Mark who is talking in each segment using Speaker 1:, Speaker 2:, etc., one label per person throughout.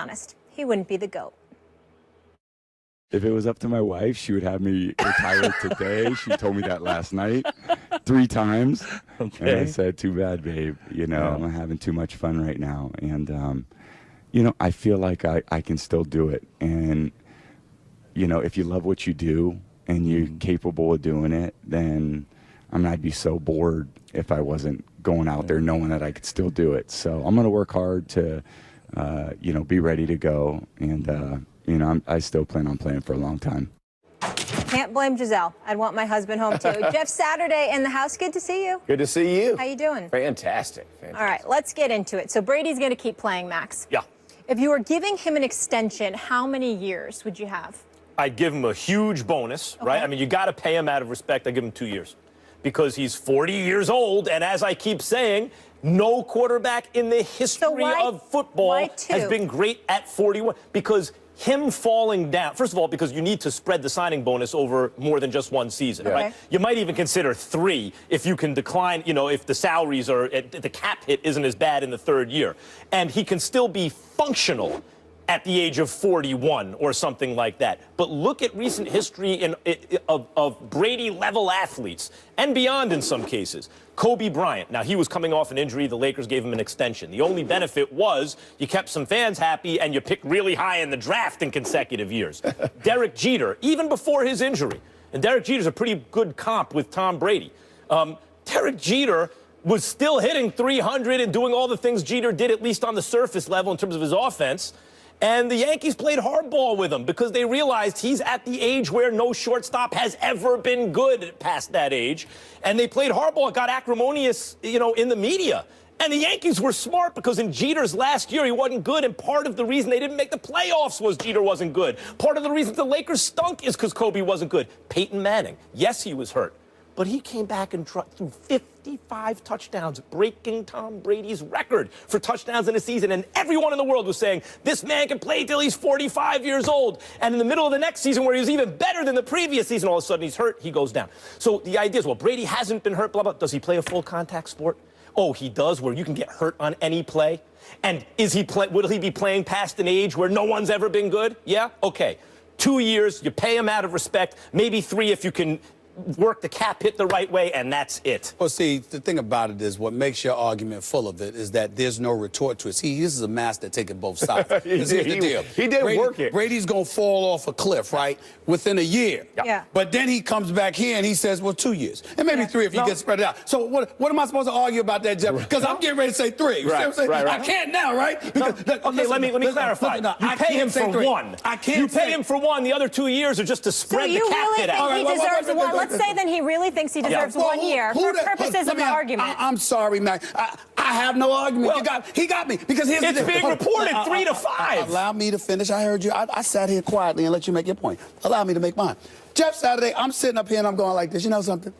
Speaker 1: honest, he wouldn't be the GOAT.
Speaker 2: If it was up to my wife, she would have me retire today. She told me that last night 3 times. Okay. And I said, too bad, babe. You know, I'm having too much fun right now. And, you know, I feel like I can still do it. And, you know, if you love what you do and you're capable of doing it, then I'd be so bored if I wasn't going out there knowing that I could still do it. So I'm going to work hard to, you know, be ready to go. And, you know, I still plan on playing for a long time.
Speaker 1: Can't blame Giselle. I'd want my husband home, too. Jeff Saturday in the house. Good to see you.
Speaker 3: Good to see you.
Speaker 1: How you doing?
Speaker 3: Fantastic.
Speaker 1: All right, let's get into it. So Brady's going to keep playing, Max.
Speaker 4: Yeah.
Speaker 1: If you were giving him an extension, how many years would you have?
Speaker 4: I'd give him a huge bonus, right? I mean, you got to pay him out of respect. I'd give him 2 years because he's 40 years old. And as I keep saying, no quarterback in the history of football has been great at 41 because him falling down, first of all, because you need to spread the signing bonus over more than just one season, right? You might even consider 3 if you can decline, you know, if the salaries are, the cap hit isn't as bad in the 3rd year. And he can still be functional at the age of 41 or something like that. But look at recent history of Brady-level athletes, and beyond in some cases. Kobe Bryant. Now, he was coming off an injury. The Lakers gave him an extension. The only benefit was you kept some fans happy and you picked really high in the draft in consecutive years. Derek Jeter, even before his injury. And Derek Jeter's a pretty good comp with Tom Brady. Derek Jeter was still hitting 300 and doing all the things Jeter did, at least on the surface level in terms of his offense. And the Yankees played hardball with him because they realized he's at the age where no shortstop has ever been good past that age. And they played hardball. It got acrimonious, you know, in the media. And the Yankees were smart because in Jeter's last year, he wasn't good. And part of the reason they didn't make the playoffs was Jeter wasn't good. Part of the reason the Lakers stunk is because Kobe wasn't good. Peyton Manning, yes, he was hurt. But he came back and threw 55 touchdowns, breaking Tom Brady's record for touchdowns in a season. And everyone in the world was saying, this man can play till he's 45 years old. And in the middle of the next season, where he was even better than the previous season, all of a sudden he's hurt, he goes down. So the idea is, well, Brady hasn't been hurt, blah, blah. Does he play a full contact sport? Oh, he does, where you can get hurt on any play. And will he be playing past an age where no one's ever been good? Yeah? Okay. 2 years, you pay him out of respect, maybe 3 if you can work the cap hit the right way, and that's it.
Speaker 5: Well, see, the thing about it is what makes your argument full of it is that there's no retort to it. See, this is a master taking both sides. Here's the deal.
Speaker 3: He did work it.
Speaker 5: Brady's going to fall off a cliff, right, within a year.
Speaker 1: Yeah.
Speaker 5: But then he comes back here and he says, well, 2 years. And maybe 3 if he gets spread out. So what am I supposed to argue about that, Jeff? Because I'm getting ready to say 3. You see what I'm saying? I can't now, right? Because,
Speaker 4: okay, let me clarify. You pay him for 1.
Speaker 5: I can't
Speaker 4: You pay him for 1. The other 2 years are just to spread the cap hit out.
Speaker 1: So you really think he deserves 1? Let's say then he really thinks he deserves 1 year for purposes of the argument.
Speaker 5: I'm sorry, Mac. I have no argument.
Speaker 4: Well,
Speaker 5: he got me. Because here's
Speaker 4: it's being reported 3 to 5.
Speaker 5: Allow me to finish. I heard you. I sat here quietly and let you make your point. Allow me to make mine. Jeff Saturday, I'm sitting up here and I'm going like this. You know something?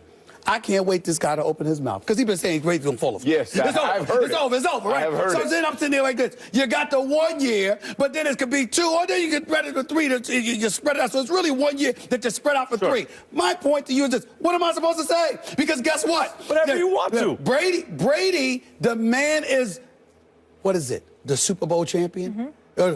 Speaker 5: I can't wait this guy to open his mouth because he's been saying Brady's going to fall off.
Speaker 3: Yes, I've heard it.
Speaker 5: It's over, right? So then I'm sitting there like this. You got the 1 year, but then it could be 2, or then you can spread it to 3. You spread it out. So it's really 1 year that you spread out for 3. My point to you is this. What am I supposed to say? Because guess what?
Speaker 4: Whatever you want to.
Speaker 5: Brady, the man is, what is it? The Super Bowl champion?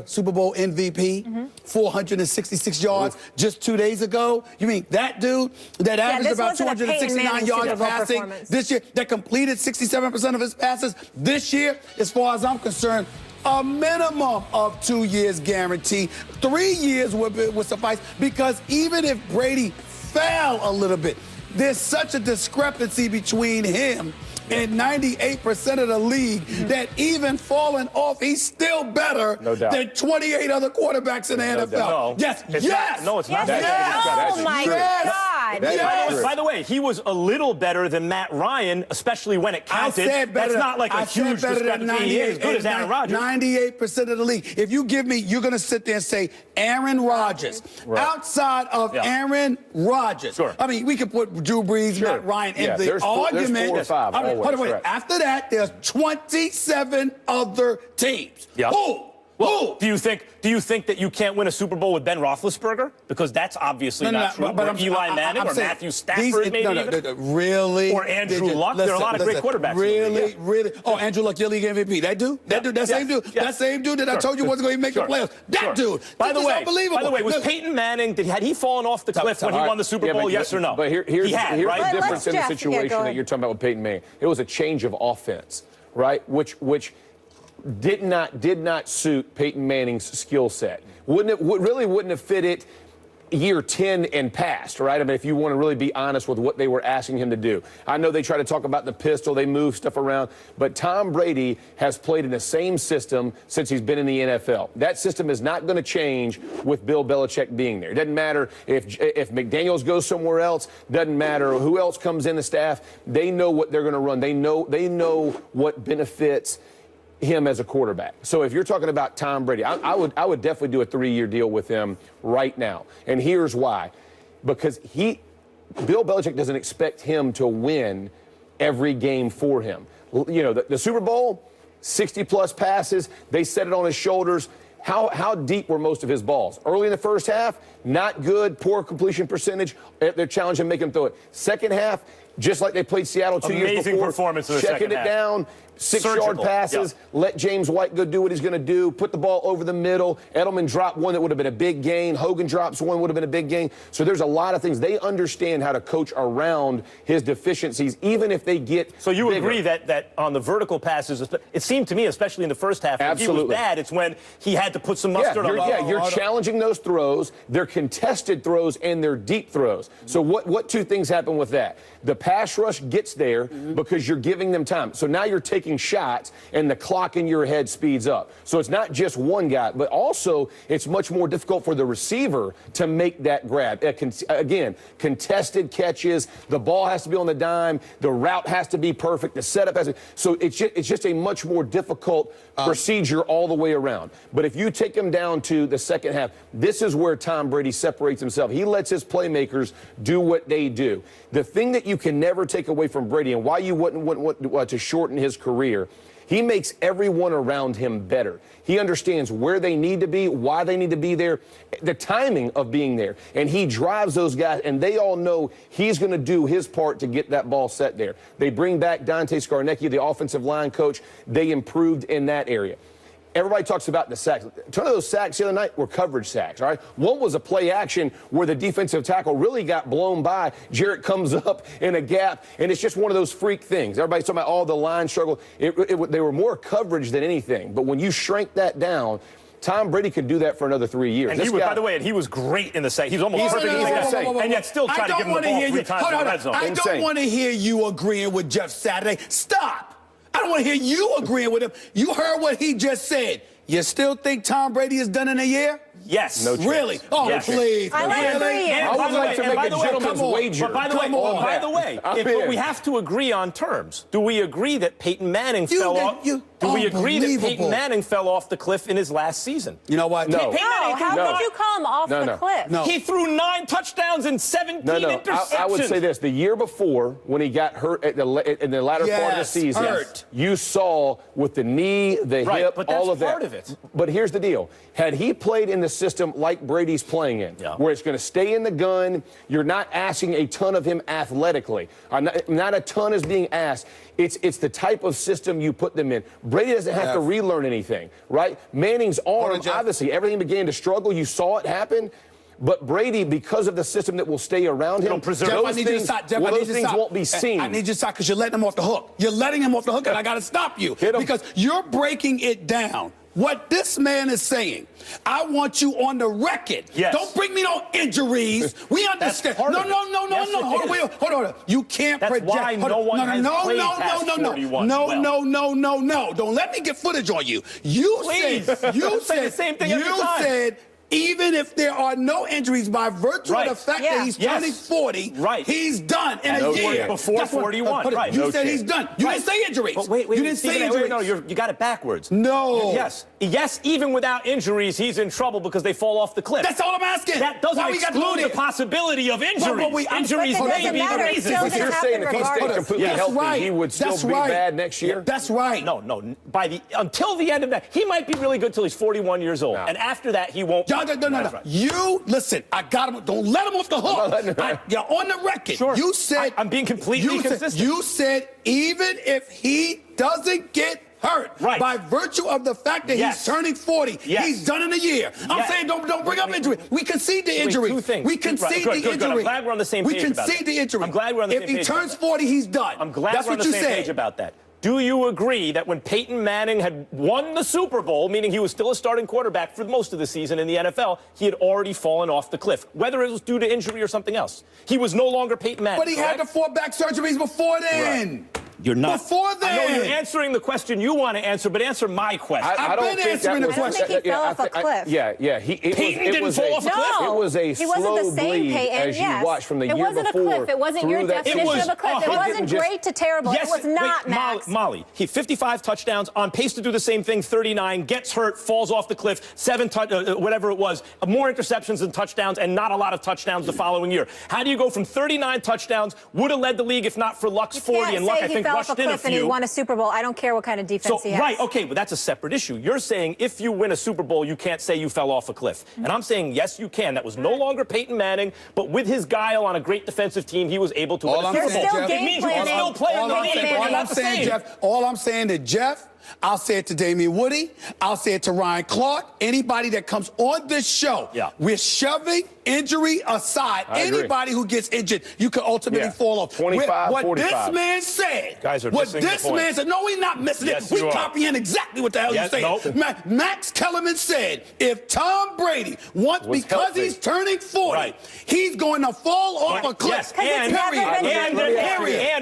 Speaker 5: Super Bowl MVP, 466 yards just 2 days ago. You mean that dude that averaged about 269 yards of passing this year, that completed 67% of his passes this year, as far as I'm concerned, a minimum of 2 years guarantee. 3 years would suffice, because even if Brady fell a little bit, there's such a discrepancy between him and 98% of the league that even falling off, he's still better than 28 other quarterbacks in the NFL.
Speaker 4: No.
Speaker 5: Yes.
Speaker 4: No, it's not.
Speaker 1: Oh, my God.
Speaker 4: By the way, he was a little better than Matt Ryan, especially when it counted. That's not like a huge discrepancy. He is as good as Aaron Rodgers.
Speaker 5: 98% of the league. If you give me, you're going to sit there and say Aaron Rodgers. Outside of Aaron Rodgers. I mean, we could put Drew Brees, Matt Ryan in the argument.
Speaker 3: There's 4 or 5.
Speaker 5: Wait. After that, there's 27 other teams. Who
Speaker 4: Well, do you think that you can't win a Super Bowl with Ben Roethlisberger? Because that's obviously not true. Or Eli Manning or Matthew Stafford, maybe even.
Speaker 5: Really?
Speaker 4: Or Andrew Luck. There are a lot of great quarterbacks.
Speaker 5: Really, really. Oh, Andrew Luck, your league MVP. That dude? That same dude? That same dude that I told you wasn't going to make the playoffs. That dude.
Speaker 4: By the way, was
Speaker 5: Look,
Speaker 4: Peyton Manning, had he fallen off the cliff when he won the Super Bowl, yes or no?
Speaker 6: But here's the difference in the situation that you're talking about with Peyton Manning. It was a change of offense, right? Which did not suit Peyton Manning's skill set. Really wouldn't have fit it year 10 and past, right? I mean, if you want to really be honest with what they were asking him to do. I know they try to talk about the pistol, they move stuff around, but Tom Brady has played in the same system since he's been in the NFL. That system is not going to change with Bill Belichick being there. It doesn't matter if McDaniels goes somewhere else, doesn't matter who else comes in the staff. They know what they're going to run. They know what benefits him as a quarterback. So if you're talking about Tom Brady, I would definitely do a 3-year deal with him right now. And here's why. Because Bill Belichick doesn't expect him to win every game for him. You know, the Super Bowl, 60-plus passes, they set it on his shoulders. How deep were most of his balls? Early in the first half, not good, poor completion percentage. They're challenging him, make him throw it. Second half, just like they played Seattle 2 years before.
Speaker 4: Amazing performance in the second half.
Speaker 6: Checking it down, 6-yard passes, let James White go do what he's going to do, put the ball over the middle. Edelman dropped one that would have been a big gain. Hogan drops one, would have been a big gain. So there's a lot of things. They understand how to coach around his deficiencies, even if they get
Speaker 4: So you
Speaker 6: bigger.
Speaker 4: agree that on the vertical passes, it seemed to me, especially in the first half, when he was bad, it's when he had to put some mustard on the ball.
Speaker 6: You're challenging those throws. They're contested throws and they're deep throws. So what two things happen with that? The pass rush gets there because you're giving them time. So now you're taking shots and the clock in your head speeds up. So it's not just one guy, but also it's much more difficult for the receiver to make that grab. Again, contested catches. The ball has to be on the dime. The route has to be perfect. The setup has to. So it's just a much more difficult procedure all the way around. But if you take them down to the second half, this is where Tom Brady separates himself. He lets his playmakers do what they do. The thing that you can never take away from Brady and why you wouldn't want to shorten his career, he makes everyone around him better. He understands where they need to be, why they need to be there, the timing of being there. And he drives those guys, and they all know he's going to do his part to get that ball set there. They bring back Dante Scarnecchia, the offensive line coach. They improved in that area. Everybody talks about the sacks. 2 of those sacks the other night were coverage sacks, all right? One was a play action where the defensive tackle really got blown by. Jarrett comes up in a gap, and it's just one of those freak things. Everybody's talking about all the line struggle. They were more coverage than anything. But when you shrank that down, Tom Brady could do that for another 3 years.
Speaker 4: And by the way, he was great in the second. He was almost perfect in the second. And yet still trying to give him the ball 3 times in the red zone.
Speaker 5: I don't want to hear you agreeing with Jeff Saturday. Stop. I don't want to hear you agreeing with him. You heard what he just said. You still think Tom Brady is done in a year?
Speaker 4: Yes.
Speaker 6: No chance.
Speaker 5: Really? Oh,
Speaker 4: yes.
Speaker 5: Please.
Speaker 1: I like 3 years.
Speaker 6: I would like to make a gentleman's wager.
Speaker 4: But by the way, but we have to agree on terms. Do we agree that Peyton Manning fell off? Do we agree that Peyton Manning fell off the cliff in his last season?
Speaker 5: You know what?
Speaker 6: No.
Speaker 1: How could you call him off the cliff?
Speaker 5: No.
Speaker 4: He threw 9 touchdowns and 17 interceptions.
Speaker 6: I would say this. The year before, when he got hurt in the latter part of the season, you saw with the knee, the hip,
Speaker 4: but
Speaker 6: all of that.
Speaker 4: part of it.
Speaker 6: But here's the deal. Had he played in the system like Brady's playing in, where it's going to stay in the gun, you're not asking a ton of him athletically. Not a ton is being asked. It's the type of system you put them in. Brady doesn't have to relearn anything, right? Manning's arm, obviously, everything began to struggle. You saw it happen. But Brady, because of the system that will stay around him, those things won't be seen.
Speaker 5: I need you to stop because you're letting him off the hook. You're letting him off the hook, and I got to stop you because you're breaking it down. What this man is saying, I want you on the record.
Speaker 4: Yes.
Speaker 5: Don't bring me no injuries. We understand. No. Hold on. You can't project.
Speaker 4: Why no one has played past 41
Speaker 5: No. Don't let me get footage on you. You said even if there are no injuries by virtue of the fact that he's turning 40, he's done in a year.
Speaker 4: Before 41, right.
Speaker 5: You said he's done. You didn't say injuries.
Speaker 4: But wait,
Speaker 5: you didn't say injuries.
Speaker 4: No, you got it backwards.
Speaker 5: No.
Speaker 4: Yes, even without injuries, he's in trouble because they fall off the cliff.
Speaker 5: That's all I'm asking.
Speaker 4: That doesn't exclude the possibility of injuries. Injuries may be the reason.
Speaker 6: But you're saying if he stayed completely healthy, he would still be bad next year?
Speaker 5: That's right.
Speaker 4: No. Until the end of that, he might be really good till he's 41 years old. And after that, he won't.
Speaker 5: No. You, listen, I got him. Don't let him off the hook. You're on the record.
Speaker 4: Sure.
Speaker 5: You said.
Speaker 4: I'm being completely consistent.
Speaker 5: You said even if he doesn't get hurt by virtue of the fact that he's turning 40, he's done in a year. I'm saying don't bring up injury. We concede the injury.
Speaker 4: Two things.
Speaker 5: We concede the injury.
Speaker 4: I'm glad we're on the same page about that.
Speaker 5: We concede the injury.
Speaker 4: I'm glad we're on the same page.
Speaker 5: If he turns 40, he's done.
Speaker 4: I'm glad we're on the same page about that. Do you agree that when Peyton Manning had won the Super Bowl, meaning he was still a starting quarterback for most of the season in the NFL, he had already fallen off the cliff, whether it was due to injury or something else? He was no longer Peyton Manning.
Speaker 5: But he had the 4 back surgeries before then.
Speaker 4: You're not.
Speaker 5: Before then.
Speaker 4: I know you're answering the question you want to answer, but answer my question.
Speaker 5: I've been answering the question.
Speaker 1: I think he fell off a cliff.
Speaker 4: Peyton didn't fall off a cliff?
Speaker 1: No.
Speaker 6: It was a
Speaker 1: he wasn't
Speaker 6: slow
Speaker 1: the same
Speaker 6: bleed
Speaker 1: Peyton,
Speaker 6: as you watched from the year before.
Speaker 1: It wasn't a cliff. It wasn't your definition of a cliff. It wasn't great to terrible. It was not, Max.
Speaker 4: Molly, he 55 touchdowns, on pace to do the same thing, 39, gets hurt, falls off the cliff, 7 whatever it was, more interceptions than touchdowns, and not a lot of touchdowns the following year. How do you go from 39 touchdowns, would have led the league if not for Luck's 40, and Luck, I think, rushed in a few.
Speaker 1: Won a Super Bowl. I don't care what kind of defense he has.
Speaker 4: Right, okay, but that's a separate issue. You're saying if you win a Super Bowl, you can't say you fell off a cliff. And I'm saying, yes, you can. That was no longer Peyton Manning, but with his guile on a great defensive team, he was able to win a Super Bowl. It means you can still play in the league, but you're not the same.
Speaker 5: All I'm saying to Jeff, I'll say it to Damian Woody, I'll say it to Ryan Clark, anybody that comes on this show, we're shoving injury aside. Anybody who gets injured, you could ultimately fall off.
Speaker 6: 25,
Speaker 5: what
Speaker 6: 45.
Speaker 5: this man said,
Speaker 4: Guys are missing the point.
Speaker 5: no, we're not missing it. We copying exactly what the hell you're saying. Max Kellerman said, if Tom Brady wants, because he's turning 40, he's going to fall off a cliff.
Speaker 4: And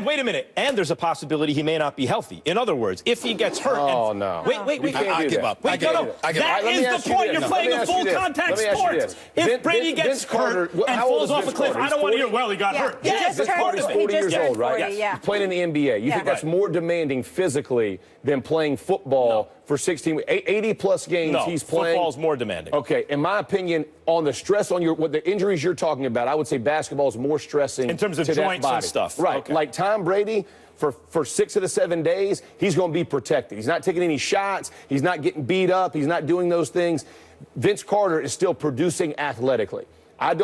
Speaker 4: wait a minute. And there's a possibility he may not be healthy. In other words, if he gets hurt. Wait.
Speaker 5: I give up.
Speaker 4: Wait, no. That is the point. You're playing a full contact sport. If Brady gets hurt and falls off a cliff, I don't want to hear, well, he got hurt.
Speaker 6: Vince Carter's 40 years old, right? He's playing in the NBA. You think that's more demanding physically than playing football for 16 weeks? 80-plus games he's playing.
Speaker 4: Football's more demanding.
Speaker 6: Okay, in my opinion, on the stress on what the injuries you're talking about, I would say basketball is more stressing
Speaker 4: in terms of joints and stuff.
Speaker 6: Right, like Tom Brady, for 6 of the 7 days, he's going to be protected. He's not taking any shots. He's not getting beat up. He's not doing those things. Vince Carter is still producing athletically. I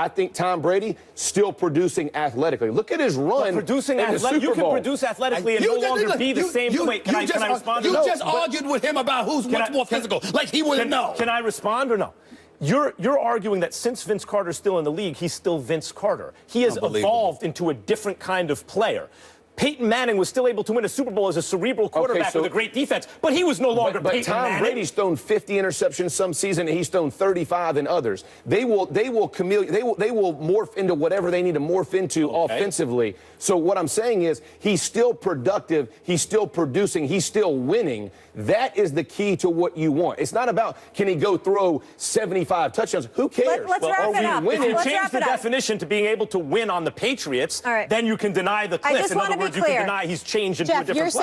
Speaker 6: think Tom Brady still producing athletically. Look at his run.
Speaker 4: Producing
Speaker 6: athletically.
Speaker 4: You can produce athletically and no longer be the same. Wait, can I respond?
Speaker 5: You just argued with him about who's much more physical. Like he wouldn't know.
Speaker 4: Can I respond or no? You're arguing that since Vince Carter's still in the league, he's still Vince Carter. He has evolved into a different kind of player. Peyton Manning was still able to win a Super Bowl as a cerebral quarterback with a great defense, but he was no longer Peyton Manning.
Speaker 6: But Tom Brady's thrown 50 interceptions some season, and he's thrown 35 in others. They will morph into whatever they need to morph into offensively. So what I'm saying is he's still productive, he's still producing, he's still winning. That is the key to what you want. It's not about can he go throw 75 touchdowns. Who cares?
Speaker 1: Let's wrap it up.
Speaker 4: If you change the definition to being able to win on the Patriots, then you can deny the cliff. In other words, you can deny he's changed into a different player.